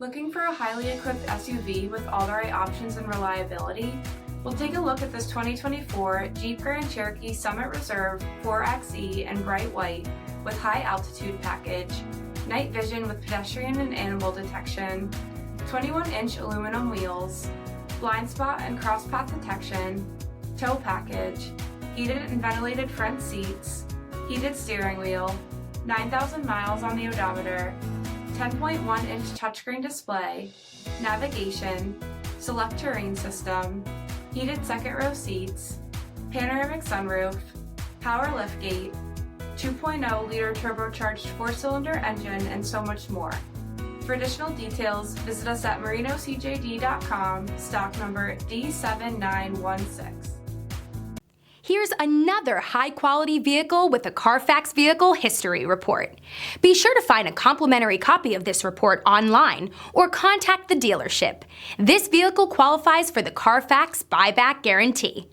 Looking for a highly equipped SUV with all the right options and reliability? We'll take a look at this 2024 Jeep Grand Cherokee Summit Reserve 4xe in bright white with high altitude package, night vision with pedestrian and animal detection, 21-inch aluminum wheels, blind spot and cross path detection, tow package, heated and ventilated front seats, heated steering wheel, 9,000 miles on the odometer, 10.1-inch touchscreen display, navigation, select terrain system, heated second row seats, panoramic sunroof, power liftgate, 2.0-liter turbocharged 4-cylinder engine, and so much more. For additional details, visit us at marinocjd.com, stock number D7916. Here's another high-quality vehicle with a CARFAX Vehicle History Report. Be sure to find a complimentary copy of this report online or contact the dealership. This vehicle qualifies for the CARFAX Buyback Guarantee.